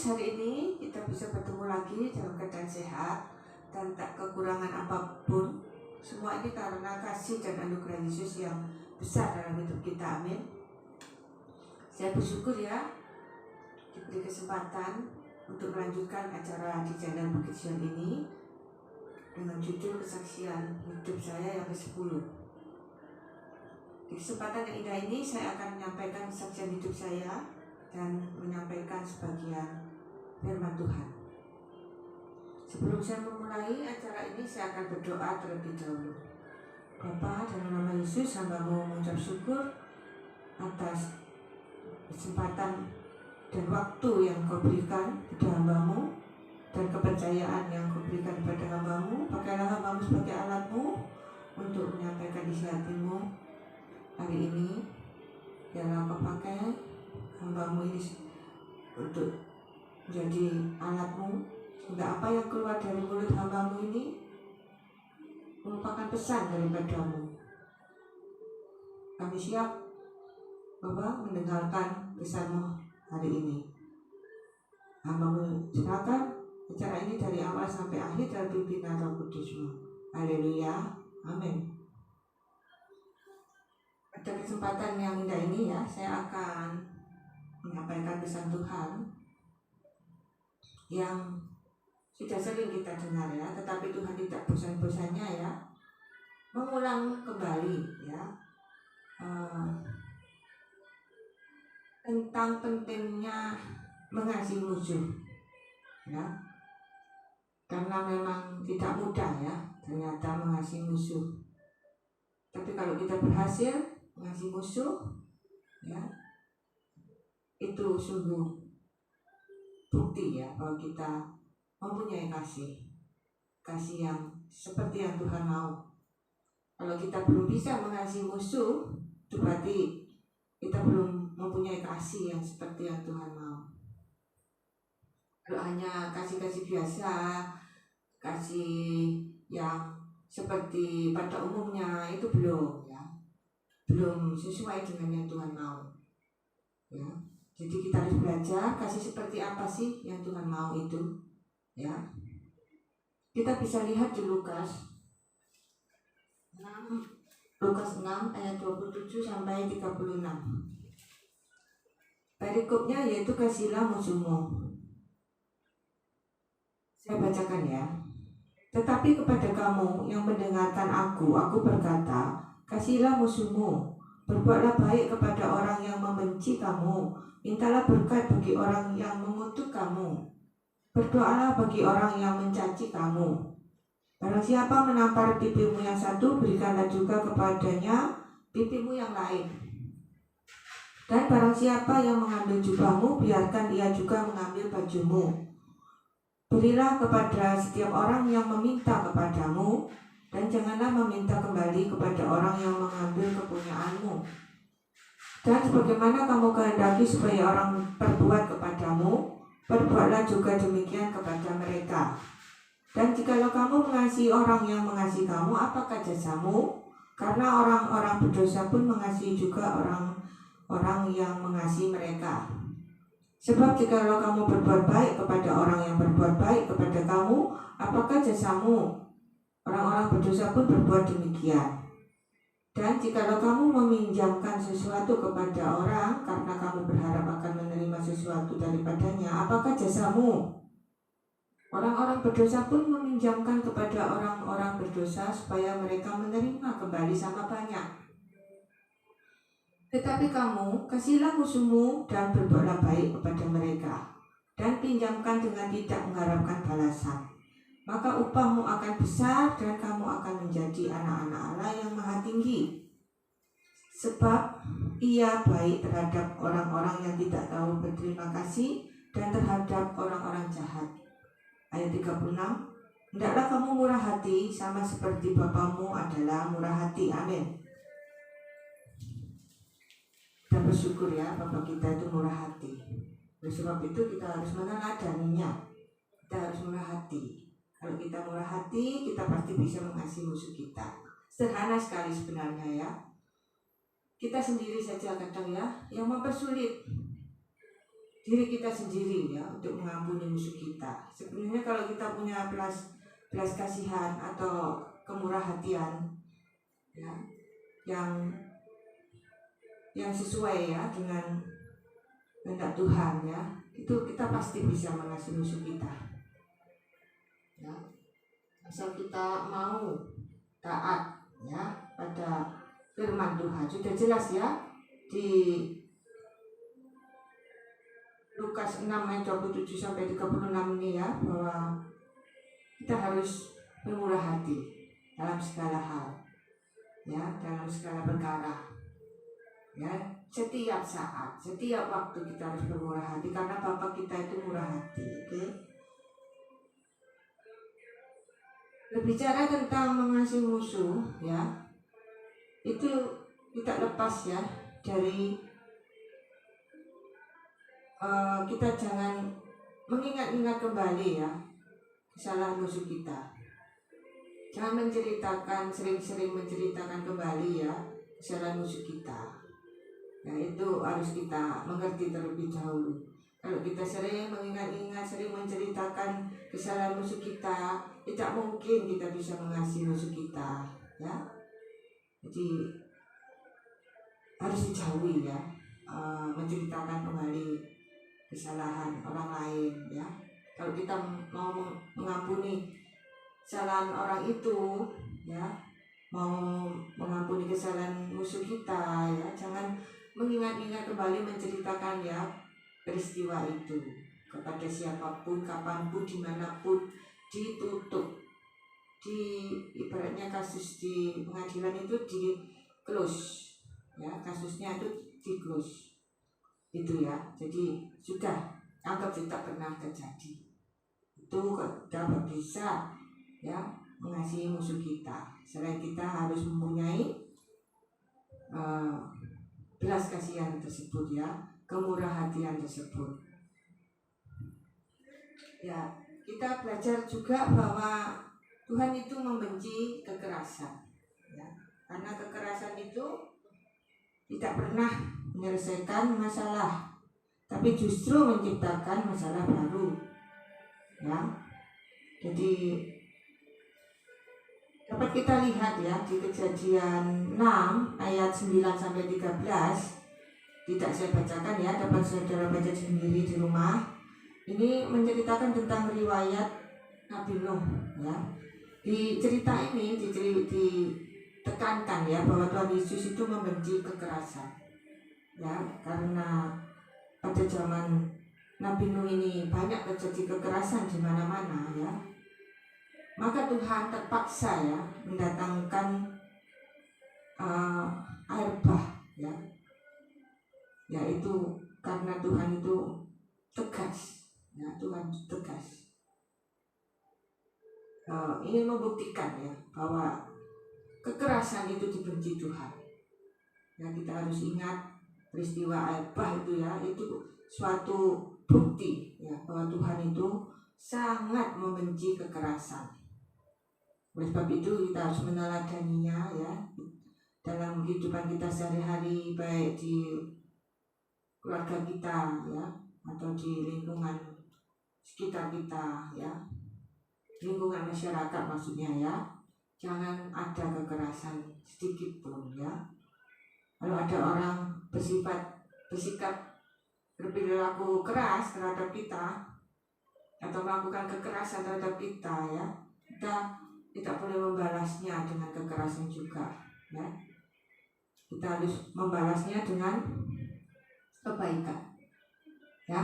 hari ini kita bisa bertemu lagi dalam keadaan sehat dan tak kekurangan apapun. Semua ini karena kasih dan anugerah Yesus yang besar dalam hidup kita. Amin. Saya bersyukur ya diberi kesempatan untuk melanjutkan acara di channel Bukit Sion ini dengan judul kesaksian hidup saya yang ke-10. Di kesempatan yang indah ini saya akan menyampaikan kesaksian hidup saya dan menyampaikan sebagian firman Tuhan. Sebelum saya memulai acara ini, saya akan berdoa terlebih dahulu. Bapa, dalam nama Yesus, hamba-Mu mengucap syukur atas kesempatan dan waktu yang Kau berikan kepada hamba-Mu dan kepercayaan yang Kau berikan kepada hamba-Mu. Pakailah hamba-Mu sebagai alat-Mu untuk menyampaikan isi hati-Mu hari ini. Biarlah Kau pakai hamba-Mu ini untuk menjadi alat-Mu, sehingga apa yang keluar dari mulut hamba-Mu ini merupakan pesan daripada-Mu. Kami siap Bapak mendengarkan pesan-Mu hari ini. Hamba-Mu silakan acara ini dari awal sampai akhir dalam pimpinan Roh Kudus-Mu. Haleluya, amin. Pada kesempatan yang indah ini ya, saya akan menyampaikan pesan Tuhan yang sudah sering kita dengar ya, tetapi Tuhan tidak bosan-bosannya ya mengulang kembali ya tentang pentingnya mengasihi musuh ya, karena memang tidak mudah ya ternyata mengasihi musuh. Tapi kalau kita berhasil mengasihi musuh ya, itu sungguh bukti ya bahwa kita mempunyai kasih yang seperti yang Tuhan mau. Kalau kita belum bisa mengasihi musuh, itu berarti kita belum mempunyai kasih yang seperti yang Tuhan mau. Kalau hanya kasih-kasih biasa, kasih yang seperti pada umumnya, itu belum ya, belum sesuai dengan yang Tuhan mau ya. Jadi kita harus belajar kasih seperti apa sih yang Tuhan mau itu ya. Kita bisa lihat di Lukas 6 ayat 27 sampai 36. Perikopnya yaitu kasihilah musuhmu. Saya bacakan ya. Tetapi kepada kamu yang mendengarkan aku berkata, kasihilah musuhmu, berbuatlah baik kepada orang yang membenci kamu, mintalah berkat bagi orang yang mengutuk kamu, berdoalah bagi orang yang mencaci kamu. Barang siapa menampar pipimu yang satu, berikanlah juga kepadanya pipimu yang lain. Dan barang siapa yang mengambil jubahmu, biarkan dia juga mengambil bajumu. Berilah kepada setiap orang yang meminta kepadamu, dan janganlah meminta kembali kepada orang yang mengambil kepunyaanmu. Dan sebagaimana kamu kehendaki supaya orang perbuat kepadamu, perbuatlah juga demikian kepada mereka. Dan jikalau kamu mengasihi orang yang mengasihi kamu, apakah jasamu? Karena orang-orang berdosa pun mengasihi juga orang-orang yang mengasihi mereka. Sebab jikalau kamu berbuat baik kepada orang yang berbuat baik kepada kamu, apakah jasamu? Orang-orang berdosa pun berbuat demikian. Dan jikalau kamu meminjamkan sesuatu kepada orang karena kamu berharap akan menerima sesuatu daripadanya, apakah jasamu? Orang-orang berdosa pun meminjamkan kepada orang-orang berdosa supaya mereka menerima kembali sama banyak. Tetapi kamu kasihilah musuhmu dan berbuatlah baik kepada mereka, dan pinjamkan dengan tidak mengharapkan balasan. Maka upahmu akan besar dan kamu akan menjadi anak-anak Allah yang maha tinggi. Sebab ia baik terhadap orang-orang yang tidak tahu berterima kasih dan terhadap orang-orang jahat. Ayat 36, hendaklah kamu murah hati sama seperti Bapamu adalah murah hati. Amin. Kita bersyukur ya Bapak kita itu murah hati. Oleh sebab itu kita harus meneladaninya. Kita harus murah hati. Kalau kita murah hati, kita pasti bisa mengasihi musuh kita. Sederhana sekali sebenarnya ya. Kita sendiri saja kadang ya yang mempersulit diri kita sendiri ya untuk mengampuni musuh kita. Sebenarnya kalau kita punya belas kasihan atau kemurah hatian ya, yang sesuai ya dengan kehendak Tuhan ya, itu kita pasti bisa mengasihi musuh kita ya, asal kita mau taat ya pada firman Tuhan. Sudah jelas ya di Lukas 6 ayat 27 sampai 36 ini ya, bahwa kita harus bermurah hati dalam segala hal ya, dalam segala perkara ya, setiap saat, setiap waktu kita harus bermurah hati karena Bapa kita itu murah hati. Oke. Berbicara tentang mengasihi musuh ya, itu tidak lepas ya dari kita jangan mengingat-ingat kembali ya kesalahan musuh kita. Jangan sering-sering menceritakan kembali ya kesalahan musuh kita. Nah itu harus kita mengerti terlebih dahulu. Kalau kita sering mengingat-ingat, sering menceritakan kesalahan musuh kita, tidak mungkin kita bisa mengasihi musuh kita ya. Jadi harus dijauhi ya, menceritakan kembali kesalahan orang lain ya. Kalau kita mau mengampuni kesalahan orang itu ya, mau mengampuni kesalahan musuh kita ya, jangan mengingat-ingat kembali menceritakan ya peristiwa itu kepada siapapun, kapanpun, dimanapun, ditutup. Di ibaratnya kasus di pengadilan itu di close ya, kasusnya itu di close itu ya. Jadi sudah anggap tidak pernah terjadi. Itu dapat bisa ya mengasihi musuh kita. Selain kita harus mempunyai belas kasihan tersebut ya, kemurah hatian tersebut ya. Kita belajar juga bahwa Tuhan itu membenci kekerasan ya, karena kekerasan itu tidak pernah menyelesaikan masalah, tapi justru menciptakan masalah baru ya. Jadi dapat kita lihat ya di Kejadian 6 ayat 9 sampai 13. Tidak saya bacakan ya, dapat saudara baca sendiri di rumah. Ini menceritakan tentang riwayat Nabi Nuh ya. Di cerita ini ditekankan ya bahwa Tuhan Yesus itu membenci kekerasan ya, karena pada zaman Nabi Nuh ini banyak terjadi kekerasan di mana-mana ya. Maka Tuhan terpaksa ya mendatangkan air bah ya, yaitu karena Tuhan itu tegas ya, Tuhan tegas ingin membuktikan ya bahwa kekerasan itu dibenci Tuhan ya. Kita harus ingat peristiwa air bah itu ya, itu suatu bukti ya bahwa Tuhan itu sangat membenci kekerasan. Oleh sebab itu kita harus meneladaninya ya dalam kehidupan kita sehari-hari, baik di keluarga kita ya atau di lingkungan sekitar kita ya, lingkungan masyarakat maksudnya ya. Jangan ada kekerasan sedikit pun ya. Kalau ada orang bersikap berperilaku keras terhadap kita atau melakukan kekerasan terhadap kita ya, kita tidak boleh membalasnya dengan kekerasan juga ya. Kita harus membalasnya dengan kebaikan ya.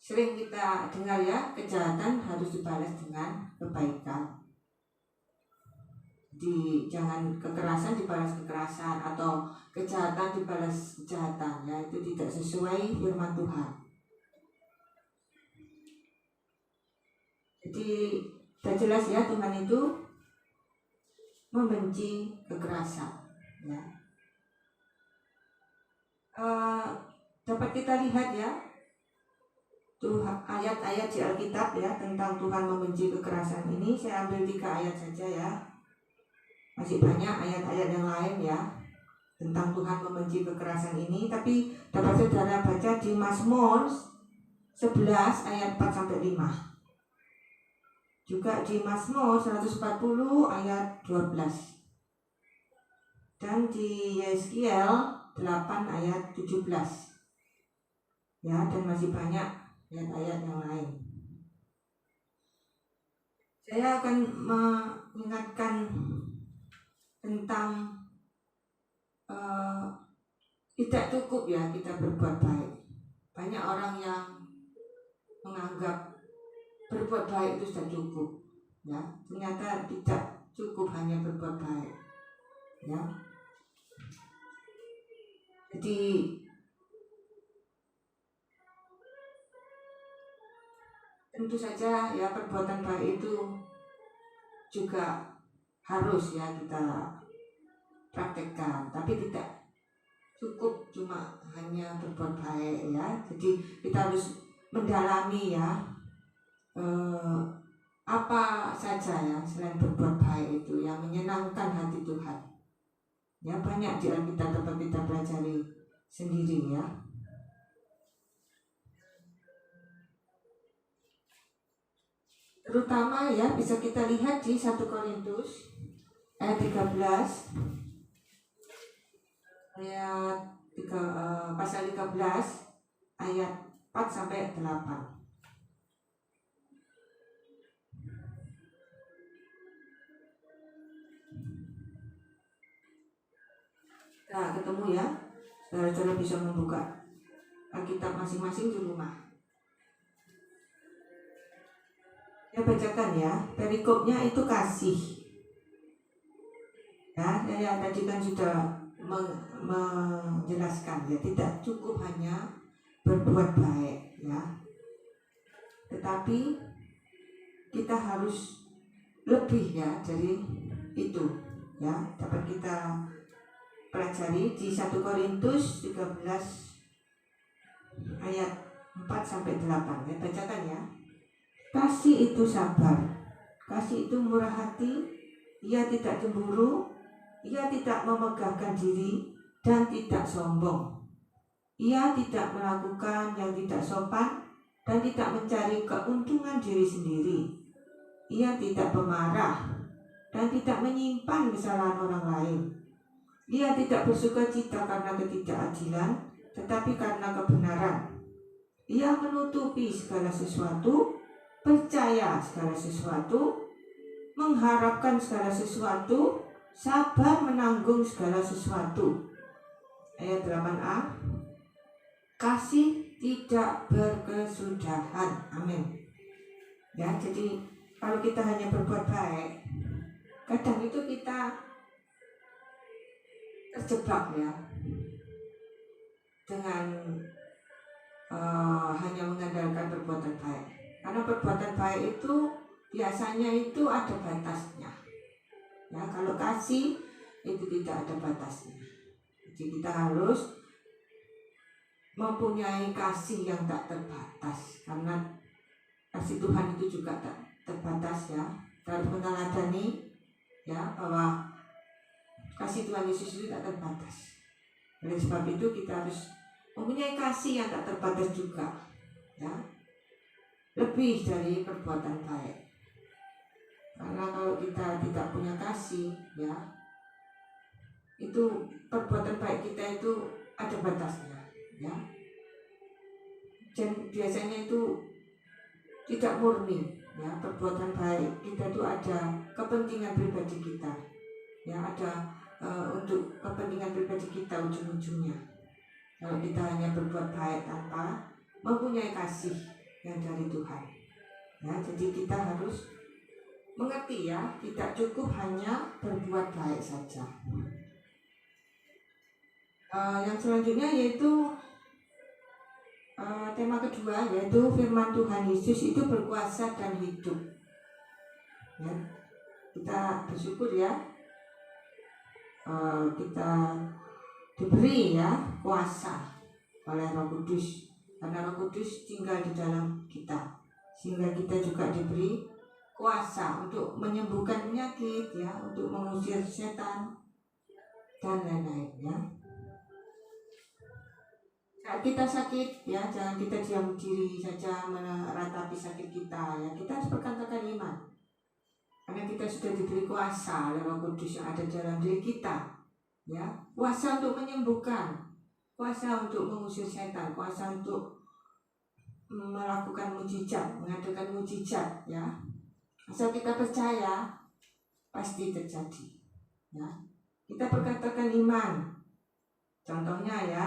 Sering kita dengar ya, kejahatan harus dibalas dengan kebaikan. Jangan kekerasan dibalas kekerasan atau kejahatan dibalas kejahatan ya, itu tidak sesuai firman Tuhan. Jadi sudah jelas ya, Tuhan itu membenci kekerasan ya. Dapat kita lihat ya ayat-ayat di Alkitab ya tentang Tuhan membenci kekerasan ini. Saya ambil 3 ayat saja ya, masih banyak ayat-ayat yang lain ya. tentang Tuhan membenci kekerasan ini, tapi dapat saudara baca di Mazmur 11 ayat 4-5. Juga di Mazmur 140 ayat 12. Dan di Yeskiel 8 ayat 17. Ya, dan masih banyak ayat-ayat yang lain. Saya akan mengingatkan tentang tidak cukup ya kita berbuat baik. Banyak orang yang menganggap berbuat baik itu sudah cukup. Ya, ternyata tidak cukup hanya berbuat baik. Ya. Jadi tentu saja ya perbuatan baik itu juga harus ya kita praktekkan, tapi tidak cukup cuma hanya berbuat baik ya. Jadi kita harus mendalami ya apa saja ya selain berbuat baik itu yang menyenangkan hati Tuhan. Ya, banyak di Alkitab dapat kita pelajari sendiri ya. Terutama ya bisa kita lihat di 1 Korintus ayat 13 pasal 13 ayat 4-8. Nah, ketemu ya. Saudara-saudara bisa membuka Alkitab masing-masing di rumah. Ya, bacakan ya. Perikopnya itu kasih. Ya, saya tadi kan sudah menjelaskan ya, tidak cukup hanya berbuat baik ya. Tetapi kita harus lebih ya dari itu ya. Dapat kita pelajari di 1 Korintus 13 ayat 4-8 ya, bacakan ya. Kasih itu sabar, kasih itu murah hati, ia tidak cemburu, ia tidak memegahkan diri dan tidak sombong. Ia tidak melakukan yang tidak sopan dan tidak mencari keuntungan diri sendiri. Ia tidak pemarah dan tidak menyimpan kesalahan orang lain. Ia tidak bersuka cita karena ketidakadilan, tetapi karena kebenaran. Ia menutupi segala sesuatu, percaya segala sesuatu, mengharapkan segala sesuatu, sabar menanggung segala sesuatu. Ayat 8a, kasih tidak berkesudahan. Amin. Ya, jadi kalau kita hanya berbuat baik, kadang itu kita terjebak ya dengan hanya mengandalkan perbuatan baik. Karena perbuatan baik itu biasanya itu ada batasnya. Ya, kalau kasih itu tidak ada batasnya. Jadi kita harus mempunyai kasih yang tak terbatas, karena kasih Tuhan itu juga tak terbatas ya. Kita harus meneladani ya bahwa kasih Tuhan Yesus itu tak terbatas. Oleh sebab itu kita harus mempunyai kasih yang tak terbatas juga ya. Lebih dari perbuatan baik. Karena kalau kita tidak punya kasih ya, itu perbuatan baik kita itu ada batasnya ya. Dan biasanya itu tidak murni ya. Perbuatan baik kita itu ada kepentingan pribadi kita ya, ada untuk kepentingan pribadi kita ujung-ujungnya. Kalau kita hanya berbuat baik tanpa mempunyai kasih yang dari Tuhan ya, jadi kita harus mengerti ya, tidak cukup hanya berbuat baik saja. Yang selanjutnya yaitu tema kedua, yaitu firman Tuhan Yesus itu berkuasa dan hidup ya. Kita bersyukur ya, kita diberi ya kuasa oleh Roh Kudus, karena Roh Kudus tinggal di dalam kita, sehingga kita juga diberi kuasa untuk menyembuhkan penyakit ya, untuk mengusir setan dan lain-lain ya. Saat kita sakit ya, jangan kita diam diri saja meratapi sakit kita ya. Kita harus perkatakan iman, karena kita sudah diberi kuasa oleh Roh Kudus yang ada dalam diri kita ya. Kuasa untuk menyembuhkan, kuasa untuk mengusir setan, kuasa untuk melakukan mujizat, mengadakan mujizat ya. Asal kita percaya, pasti terjadi ya. Kita perkatakan iman. Contohnya ya,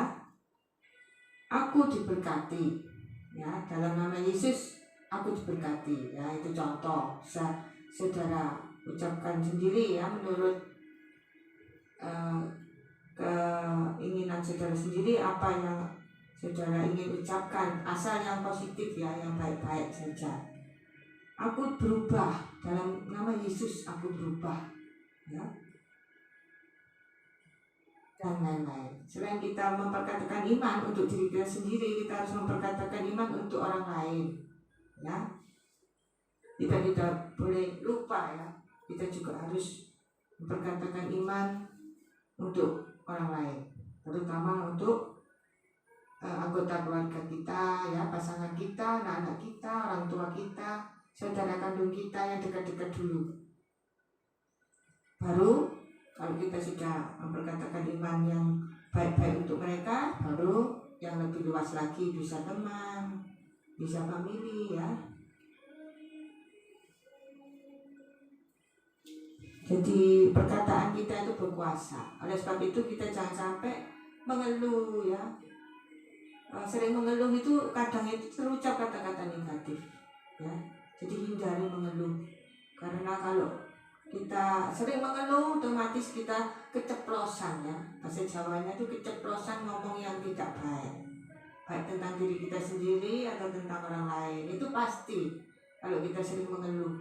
aku diberkati ya, dalam nama Yesus aku diberkati ya. Itu contoh. Saudara ucapkan sendiri ya, menurut keinginan saudara sendiri, apa yang saudara ingin ucapkan, asal yang positif ya, yang baik-baik saja. Aku berubah dalam nama Yesus, aku berubah ya, dan lain-lain. Selain kita memperkatakan iman untuk diri kita sendiri, kita harus memperkatakan iman untuk orang lain ya. Kita tidak boleh lupa ya, kita juga harus memperkatakan iman untuk orang lain, terutama untuk anggota keluarga kita ya, pasangan kita, anak-anak kita, orang tua kita, saudara kandung kita yang dekat-dekat dulu. Baru kalau kita sudah memperkatakan iman yang baik-baik untuk mereka, baru yang lebih luas lagi, bisa teman, bisa famili ya. Jadi perkataan kita itu berkuasa. Oleh sebab itu kita jangan sampai mengeluh ya. Sering mengeluh itu kadang itu terucap kata-kata negatif ya. Jadi hindari mengeluh, karena kalau kita sering mengeluh, otomatis kita keceplosan ya. Bahasa Jawanya itu keceplosan ngomong yang tidak baik, baik tentang diri kita sendiri atau tentang orang lain. Itu pasti kalau kita sering mengeluh.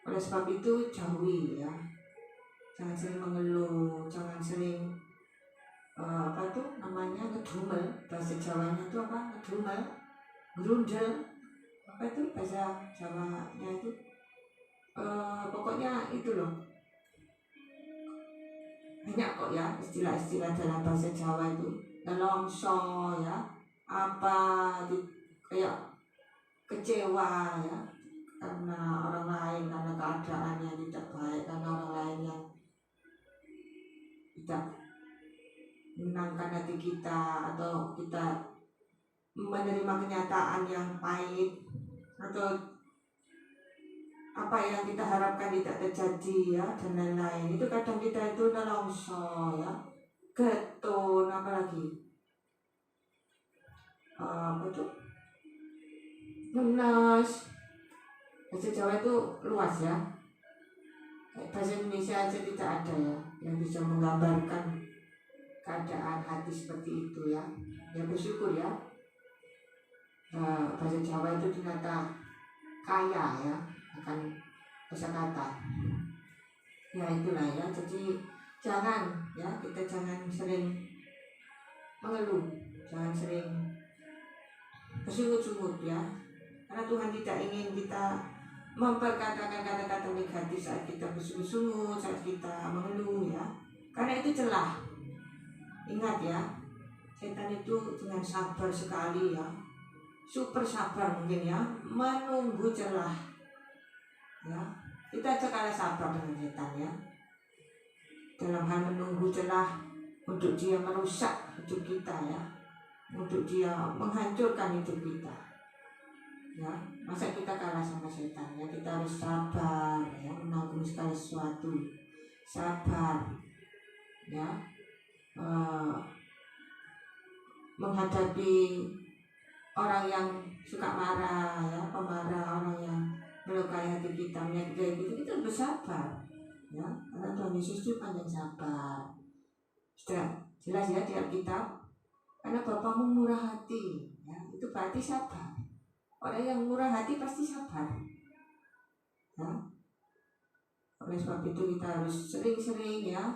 Oleh sebab itu jauhi ya, jangan sering mengeluh, jangan sering apa tuh namanya ngedumel. Bahasa Jawanya itu apa? Ngedumel, gerundel, apa itu bahasa Jawanya itu? Pokoknya itu loh, banyak kok ya istilah-istilah dalam bahasa Jawa itu. Nelongso ya, apa itu, kayak kecewa ya, karena orang lain, karena keadaan yang tidak baik, karena orang lain yang tidak menyenangkan hati kita, atau kita menerima kenyataan yang pahit, atau apa yang kita harapkan tidak terjadi ya, dan lain-lain. Itu kadang kita itu nelongso ya, getun, apalagi apa tuh, ngenes. Bahasa Jawa itu luas ya, bahasa Indonesia aja tidak ada ya yang bisa menggambarkan keadaan hati seperti itu ya. Ya bersyukur ya, bahasa Jawa itu ternyata kaya ya akan kosakata. Ya itulah ya. Jadi jangan ya, kita jangan sering mengeluh, jangan sering bersungut-sungut ya, karena Tuhan tidak ingin kita memperkatakan kata-kata negatif saat kita bersungut-sungut, saat kita mengeluh ya, karena itu celah. Ingat ya, setan itu dengan sabar sekali ya, super sabar mungkin ya, menunggu celah ya. Kita aja kalah sabar dengan setan ya, dalam hal menunggu celah untuk dia merusak hidup kita ya, untuk dia menghancurkan hidup kita ya. Masa kita kalah sama setan ya? Kita harus sabar ya, menanggung segala sesuatu, sabar ya, menghadapi orang yang suka marah ya, pemarah, orang yang melukai hati kita, menyakiti kita, kita harus bersabar ya, karena Tuhan Yesus itu panjang sabar. Sudah jelas ya di Alkitab, karena Bapamu murah hati ya, itu berarti sabar. Orang yang murah hati pasti sabar ya. Oleh sebab itu kita harus sering-sering ya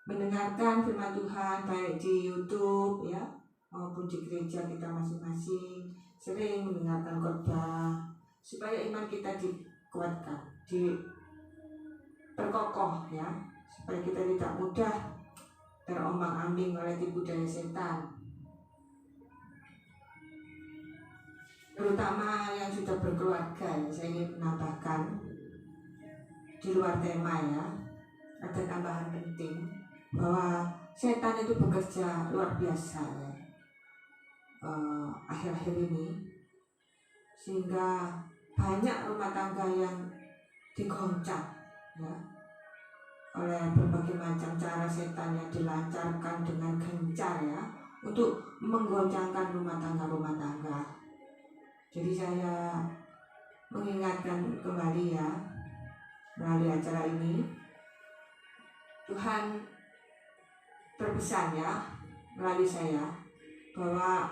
mendengarkan firman Tuhan, baik di YouTube ya maupun di gereja kita masing-masing. Sering mendengarkan khotbah supaya iman kita dikuatkan, diperkokoh ya, supaya kita tidak mudah terombang-ambing oleh tipu daya setan, terutama yang sudah berkeluarga. Ya, saya ingin menambahkan di luar tema ya, ada tambahan penting bahwa setan itu bekerja luar biasa ya, akhir-akhir ini, sehingga banyak rumah tangga yang digoncang ya, oleh berbagai macam cara setan yang dilancarkan dengan gencar ya, untuk menggoncangkan rumah tangga. Jadi saya mengingatkan kembali ya, melalui acara ini, Tuhan berpesan ya melalui saya bahwa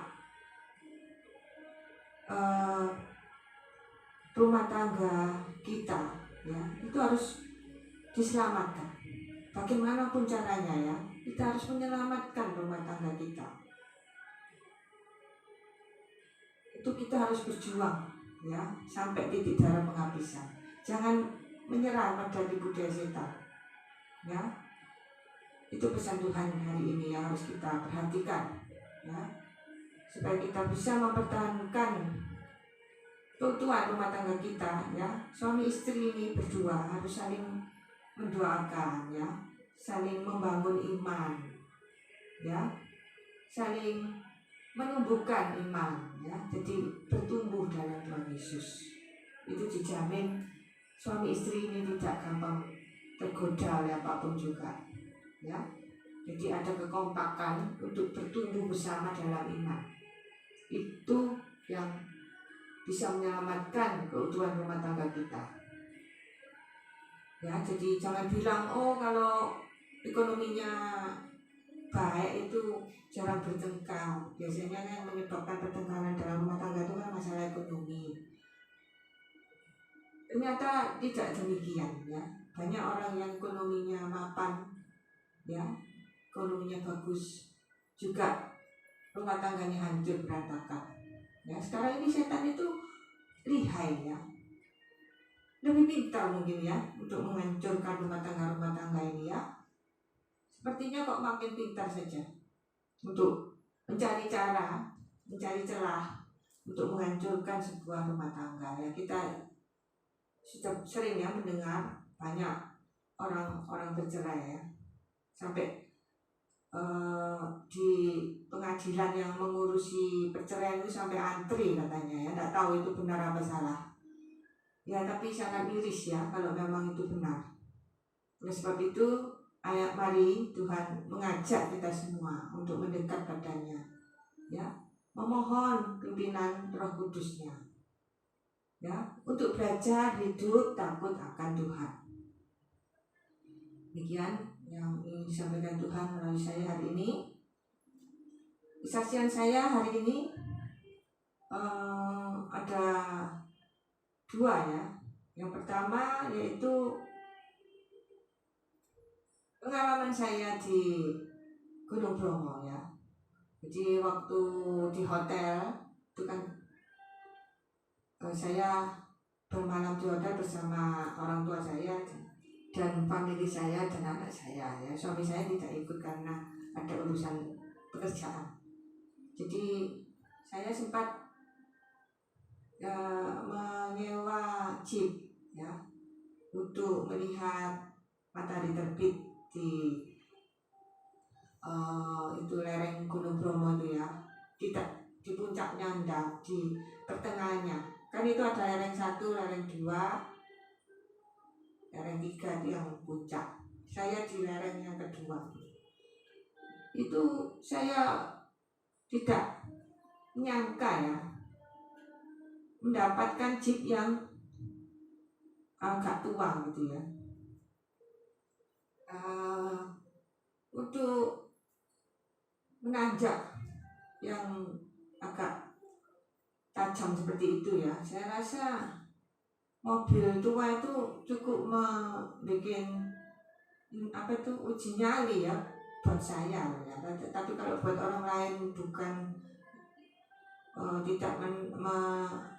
rumah tangga kita ya itu harus diselamatkan. Bagaimanapun caranya ya, kita harus menyelamatkan rumah tangga kita. Itu kita harus berjuang ya sampai titik darah penghabisan. Jangan menyerah pada tipu daya setan ya. Itu pesan Tuhan hari ini yang harus kita perhatikan ya, supaya kita bisa mempertahankan keutuhan rumah tangga kita ya. Suami istri ini berdua harus saling mendoakan ya, saling membangun iman ya, saling menumbuhkan iman ya, jadi bertumbuh dalam Tuhan Yesus. Itu dijamin suami istri ini tidak gampang tergoda oleh apapun juga ya. Jadi ada kekompakan untuk bertumbuh bersama dalam iman. Itu yang bisa menyelamatkan keutuhan rumah tangga kita ya. Jadi jangan bilang oh kalau ekonominya baik itu jarang bertengkar. Biasanya yang menyebabkan pertengkaran dalam rumah tangga itu kan masalah ekonomi. Ternyata tidak demikian ya. Banyak orang yang ekonominya mapan ya, ekonominya bagus, juga rumah tangganya hancur berantakan ya. Sekarang ini setan itu lihai ya, lebih pintar mungkin ya untuk menghancurkan rumah tangga ini ya. Sepertinya kok makin pintar saja untuk mencari cara, mencari celah untuk menghancurkan sebuah rumah tangga ya. Kita sudah sering ya mendengar banyak orang bercerai ya, sampai di pengadilan yang mengurusi perceraian itu sampai antri katanya ya. Tidak tahu itu benar apa salah ya, tapi sangat miris ya kalau memang itu benar. Oleh sebab itu mari Tuhan mengajak kita semua untuk mendekat padanya ya, memohon pimpinan Roh Kudus-Nya ya, untuk belajar hidup takut akan Tuhan. Demikian yang ingin disampaikan Tuhan melalui saya hari ini. Kesaksian saya hari ini ada dua ya. Yang pertama yaitu pengalaman saya di Gunung Bromo ya. Jadi waktu di hotel itu kan saya bermalam di hotel bersama orang tua saya dan famili saya dan anak saya ya. Suami saya tidak ikut karena ada urusan pekerjaan. Jadi saya sempat menyewa jeep ya untuk melihat matahari terbit di itu lereng Gunung Bromo itu ya, tidak di puncaknya, enggak di pertengahannya. Kan itu ada lereng 1, lereng 2, lereng 3 itu yang puncak. Saya di lereng yang kedua. Itu saya tidak menyangka ya mendapatkan jeep yang agak tua gitu ya. Untuk menanjak yang agak tajam seperti itu ya, saya rasa mobil tua itu cukup membuat uji nyali ya buat saya ya. Tapi kalau buat orang lain bukan tidak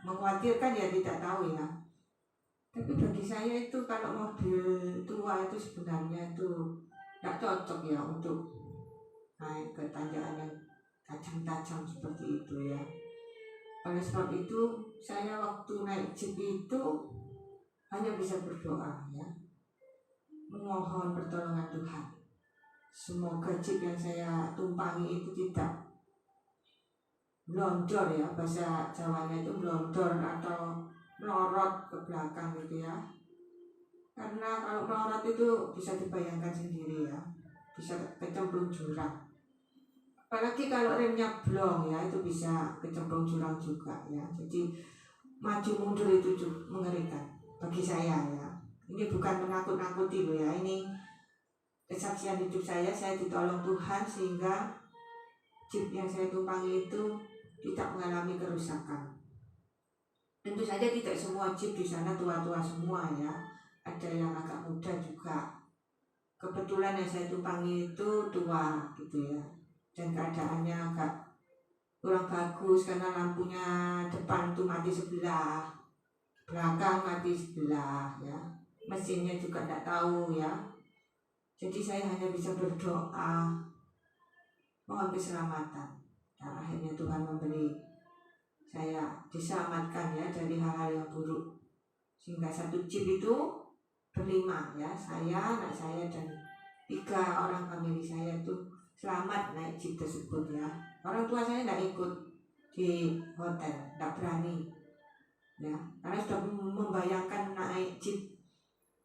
mengkhawatirkan ya, tidak tahu ya. Tapi bagi saya itu kalau mobil tua itu sebenarnya itu tidak cocok ya untuk naik ke tanjakan yang tajam-tajam seperti itu ya. Oleh sebab itu saya waktu naik jeep itu hanya bisa berdoa ya, memohon pertolongan Tuhan. Semoga jeep yang saya tumpangi itu tidak melondor ya, bahasa Jawanya itu melondor atau melorot ke belakang gitu ya. Karena kalau melorot itu bisa dibayangkan sendiri ya, bisa kecemplung jurang. Apalagi kalau remnya blong ya, itu bisa kecemplung jurang juga ya. Jadi maju mundur itu mengerikan bagi saya ya. Ini bukan menakut-nakuti loh ya, ini kesaksian hidup saya ditolong Tuhan sehingga jeep yang saya tumpangi itu tidak mengalami kerusakan. Tentu saja tidak semua jeep di sana tua-tua semua ya, ada yang agak muda juga. Kebetulan yang saya tumpangi itu tua gitu ya, dan keadaannya agak kurang bagus karena lampunya depan itu mati sebelah, belakang mati sebelah ya, mesinnya juga tidak tahu ya. Jadi saya hanya bisa berdoa mohon keselamatan, dan akhirnya Tuhan memberi saya diselamatkan ya dari hal-hal yang buruk, sehingga satu jeep itu berlima ya, saya, anak saya dan 3 orang famili saya itu selamat naik jeep tersebut ya. Orang tua saya tidak ikut di hotel, tidak berani ya, karena sudah membayangkan naik jeep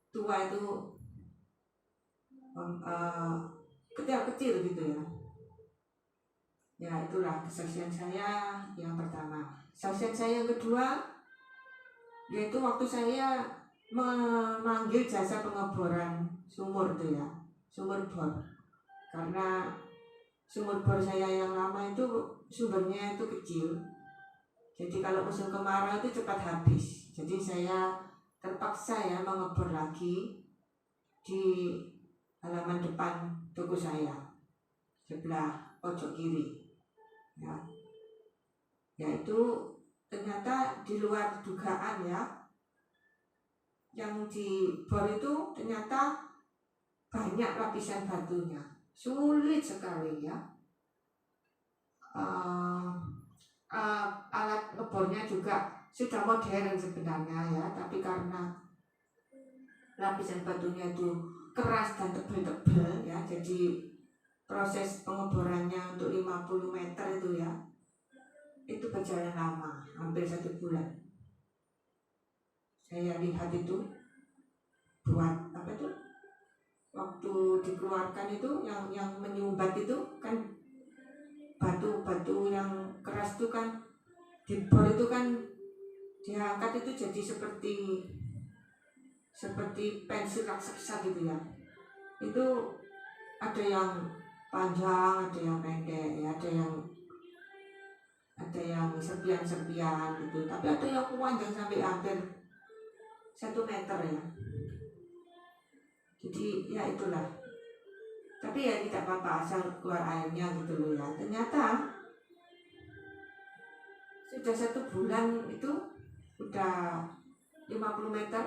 tua itu kecil-kecil gitu ya. Ya itulah kesaksian saya yang pertama. Kesaksian saya yang kedua yaitu waktu saya memanggil jasa pengeboran sumur itu ya, sumur bor. Karena sumur bor saya yang lama itu sumbernya itu kecil, jadi kalau musim kemarau itu cepat habis. Jadi saya terpaksa ya mengebor lagi di halaman depan toko saya sebelah pojok kiri ya. Yaitu ternyata di luar dugaan ya, yang di bor itu ternyata banyak lapisan batunya, sulit sekali ya. Alat ngebornya juga sudah modern sebenarnya ya, tapi karena lapisan batunya itu keras dan tebal-tebal ya, jadi proses pengeborannya untuk 50 meter itu ya, itu berjalan lama, hampir 1 bulan. Saya lihat itu buat apa itu, waktu dikeluarkan itu yang menyumbat itu kan batu-batu yang keras itu kan dibor itu kan diangkat itu jadi seperti pensil raksasa gitu ya. Itu ada yang panjang, ada yang pendek ya, ada yang serpian-serpian gitu, tapi ada yang panjang sampai hampir 1 meter ya. Jadi ya itulah, tapi ya tidak apa-apa asal keluar airnya gitu loh ya. Ternyata sudah 1 bulan itu udah 50 meter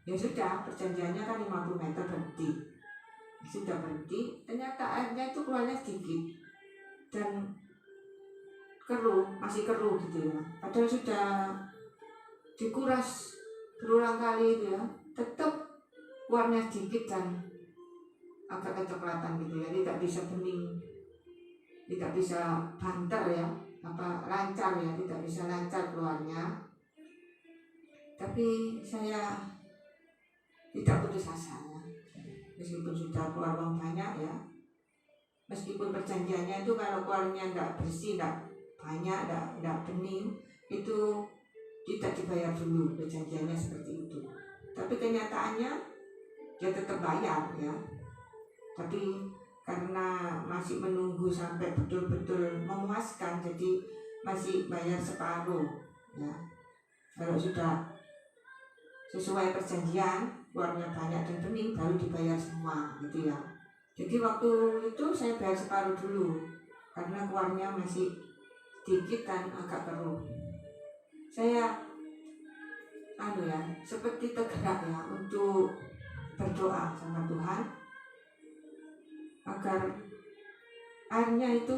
ya, sudah perjanjiannya kan 50 meter berhenti, sudah berhenti. Ternyata airnya itu keluarnya sedikit dan keruh, masih keruh gitu ya. Padahal sudah dikuras berulang kali itu ya, tetap warnanya sedikit dan agak kecoklatan gitu ya, tidak bisa bening, tidak bisa banter ya, lancar ya, tidak bisa lancar keluarnya. Tapi saya tidak putus asa ya, meskipun sudah keluar uang banyak ya, meskipun perjanjiannya itu kalau keluarnya tidak bersih, tidak banyak, tidak bening, itu tidak dibayar dulu, perjanjiannya seperti itu. Tapi kenyataannya dia tetap bayar ya, tapi karena masih menunggu sampai betul-betul memuaskan, jadi masih bayar separuh ya. Kalau sudah sesuai perjanjian, keluarnya banyak dan bening, baru dibayar semua gitu ya. Jadi waktu itu saya bayar separuh dulu karena keluarnya masih sedikit dan agak keruh. Saya seperti tergerak ya untuk berdoa sama Tuhan agar airnya itu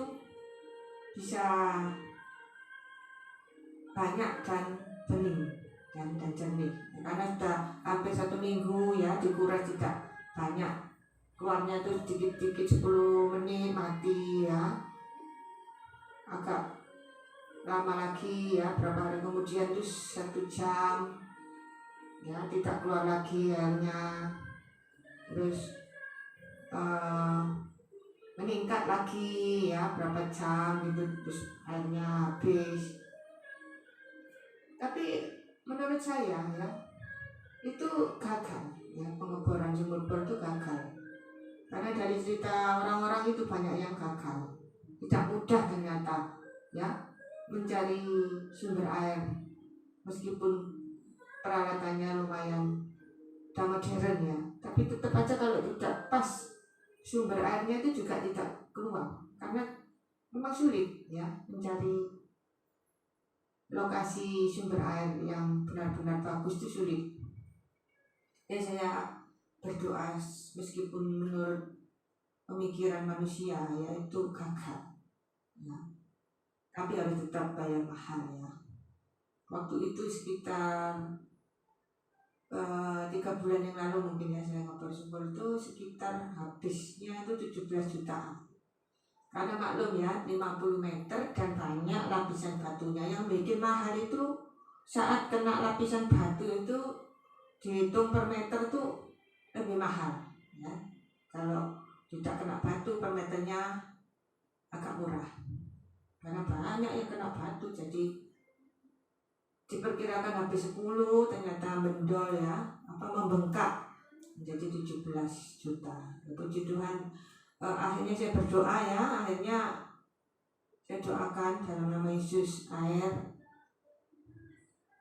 bisa banyak dan bening dan jernih, karena sudah hampir 1 minggu ya dikuras, tidak banyak keluarnya tuh dikit-dikit, 10 menit mati ya, agak lama lagi ya, berapa hari kemudian tuh 1 jam ya tidak keluar lagi airnya, terus meningkat lagi ya berapa jam gitu, terus airnya habis. Tapi menurut saya ya itu gagal ya, pengeboran sumur bor itu gagal, karena dari cerita orang-orang itu banyak yang gagal, tidak mudah ternyata ya mencari sumber air, meskipun peralatannya lumayan udah modern ya, tapi tetap aja kalau tidak pas sumber airnya itu juga tidak keluar, karena memang sulit ya mencari lokasi sumber air yang benar-benar bagus itu sulit. Ya saya berdoa meskipun menurut pemikiran manusia ya itu gagal ya, tapi harus tetap bayar mahal ya. Waktu itu sekitar 3 bulan yang lalu mungkin ya, saya ngobrol sumur itu sekitar habisnya itu 17 jutaan, karena maklum ya 50 meter dan banyak lapisan batunya. Yang bikin mahal itu saat kena lapisan batu itu dihitung per meter tuh lebih mahal ya. Kalau tidak kena batu per meternya agak murah, karena banyak yang kena batu, jadi diperkirakan habis 10, ternyata mendol ya, membengkak menjadi 17 juta. Puji Tuhan, akhirnya saya berdoa ya, akhirnya saya doakan dalam nama Yesus, air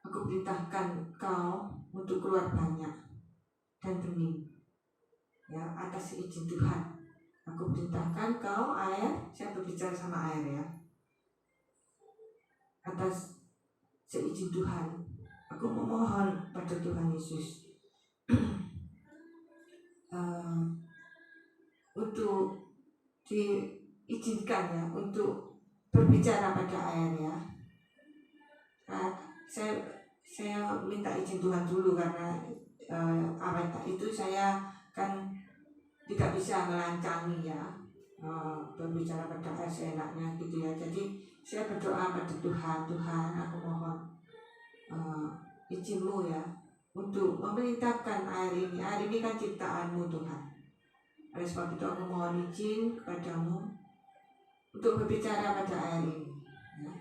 aku perintahkan kau untuk keluar banyak dan bening ya, atas izin Tuhan. Aku perintahkan kau air, saya berbicara sama air ya, atas seizin Tuhan, aku memohon pada Tuhan Yesus untuk diizinkan ya untuk berbicara pada air ya. Saya minta izin Tuhan dulu, karena awal itu saya kan tidak bisa melancangi ya, berbicara pada air seenaknya gitu ya. Jadi saya berdoa pada Tuhan, Tuhan aku mohon izin-Mu ya untuk memerintahkan air ini. Air ini kan ciptaan-Mu Tuhan. Oleh sebab itu aku mohon izin kepadamu untuk berbicara pada air ini ya.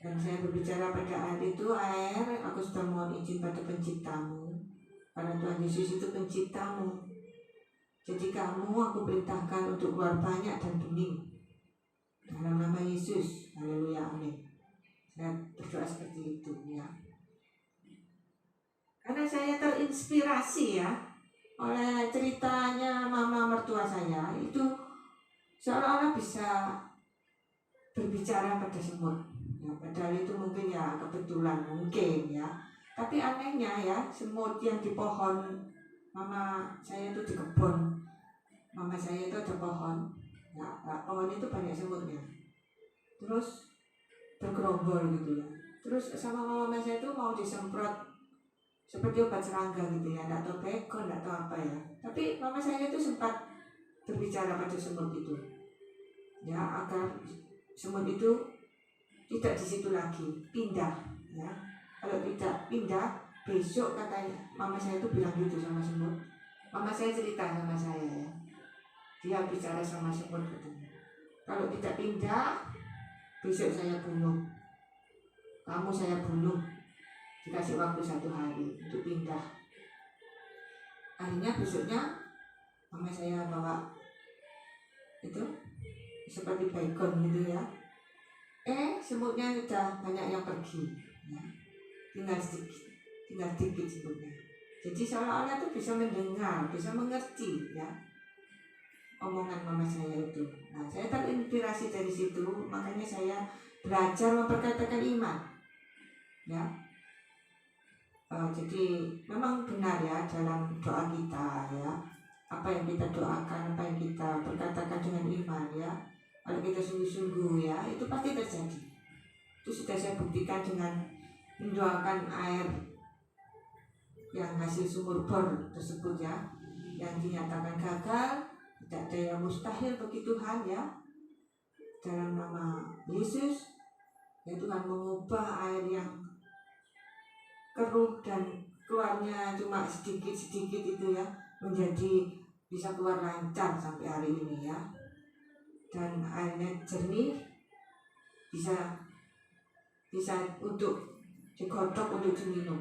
Dan saya berbicara pada air itu, air aku sudah mohon izin pada penciptamu, karena Tuhan Yesus itu penciptamu. Jadi kamu aku perintahkan untuk keluar banyak dan bening dalam nama Yesus. Haleluya, amin. Saya berdoa seperti itu ya, karena saya terinspirasi ya oleh ceritanya mama mertua saya itu, seolah-olah bisa berbicara pada semut ya, padahal itu mungkin ya kebetulan mungkin ya, tapi anehnya ya, semut yang di pohon mama saya itu, di kebun mama saya itu ada pohon ya, pohon itu banyak semutnya, terus bergerombol gitu ya. Terus sama mama saya itu mau disemprot seperti obat serangga gitu ya, enggak tahu bekon, enggak tahu apa ya, tapi mama saya itu sempat berbicara pada semut itu ya, agar semut itu tidak di situ lagi, pindah ya. Kalau tidak pindah, besok katanya mama saya itu bilang gitu sama semut. Mama saya cerita sama saya ya, dia bicara sama semut katanya, kalau tidak pindah besok saya bunuh kamu, saya bunuh, dikasih waktu 1 hari untuk pindah. Akhirnya besoknya mama saya bawa itu seperti baygon gitu ya, semutnya sudah banyak yang pergi ya, tinggal sedikit semutnya. Jadi seolah-olah itu bisa mendengar, bisa mengerti ya omongan mama saya itu. Nah, saya terinspirasi dari situ, makanya saya belajar memperkatakan iman ya. Jadi memang benar ya dalam doa kita ya, apa yang kita doakan, apa yang kita berkatakan dengan iman ya, kalau kita sungguh-sungguh ya, itu pasti terjadi. Itu sudah saya buktikan dengan mendoakan air yang hasil sumur bor tersebut ya, yang dinyatakan gagal. Tidak ada yang mustahil bagi Tuhan ya. Dalam nama Yesus ya, Tuhan mengubah air yang keruh dan keluarnya cuma sedikit-sedikit itu ya, menjadi bisa keluar lancar sampai hari ini ya. Dan airnya jernih, bisa untuk digodok untuk diminum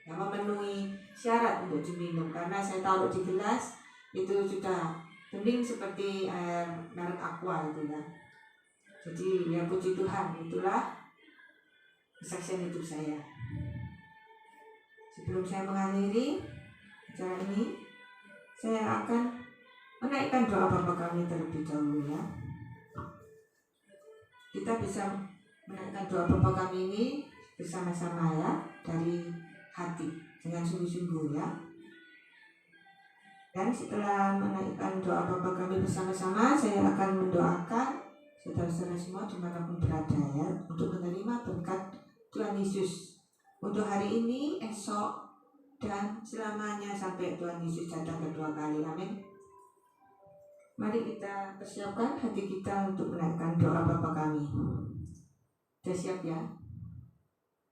ya, memenuhi syarat untuk diminum, karena saya taruh di gelas itu sudah bening seperti air merek Aqua itu ya. Jadi ya puji Tuhan, itulah kesaksian hidup saya. Sebelum saya mengakhiri acara ini, saya akan menaikkan doa Bapa Kami terlebih dahulu ya. Kita bisa menaikkan doa Bapa Kami ini bersama-sama ya, dari hati dengan sungguh-sungguh ya. Dan setelah menaikkan doa Bapa Kami bersama-sama, saya akan mendoakan saudara-saudara semua dimanapun berada ya, untuk menerima berkat Tuhan Yesus untuk hari ini, esok, dan selamanya sampai Tuhan Yesus datang kedua kali. Amin. Mari kita persiapkan hati kita untuk menaikkan doa Bapa Kami. Sudah siap ya?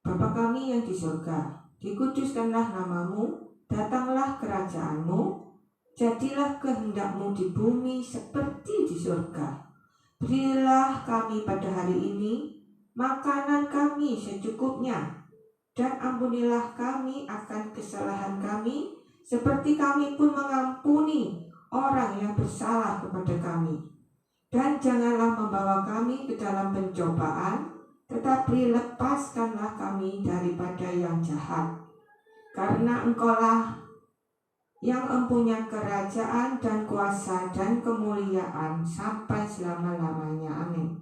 Bapa Kami yang di surga, dikuduskanlah namamu, datanglah kerajaanmu, jadilah kehendak-Mu di bumi seperti di surga. Berilah kami pada hari ini makanan kami secukupnya, dan ampunilah kami akan kesalahan kami, seperti kami pun mengampuni orang yang bersalah kepada kami. Dan janganlah membawa kami ke dalam pencobaan, tetapi lepaskanlah kami daripada yang jahat. Karena Engkaulah yang mempunyai kerajaan dan kuasa dan kemuliaan sampai selama-lamanya. Amin.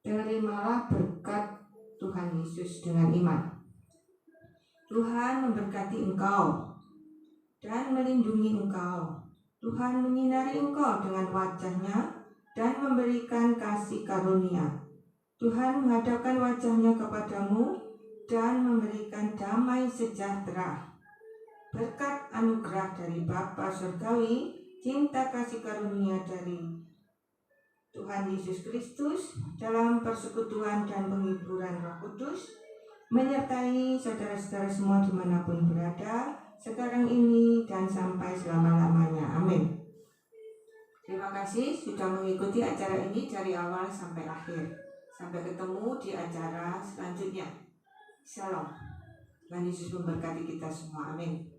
Terimalah berkat Tuhan Yesus dengan iman. Tuhan memberkati engkau dan melindungi engkau. Tuhan menyinari engkau dengan wajah-Nya dan memberikan kasih karunia. Tuhan menghadapkan wajah-Nya kepadamu dan memberikan damai sejahtera. Berkat anugerah dari Bapa Surgawi, cinta kasih karunia dari Tuhan Yesus Kristus, dalam persekutuan dan penghiburan Roh Kudus, menyertai saudara-saudara semua dimanapun berada, sekarang ini dan sampai selama-lamanya. Amin. Terima kasih sudah mengikuti acara ini dari awal sampai akhir. Sampai ketemu di acara selanjutnya. Shalom. Tuhan Yesus memberkati kita semua. Amin.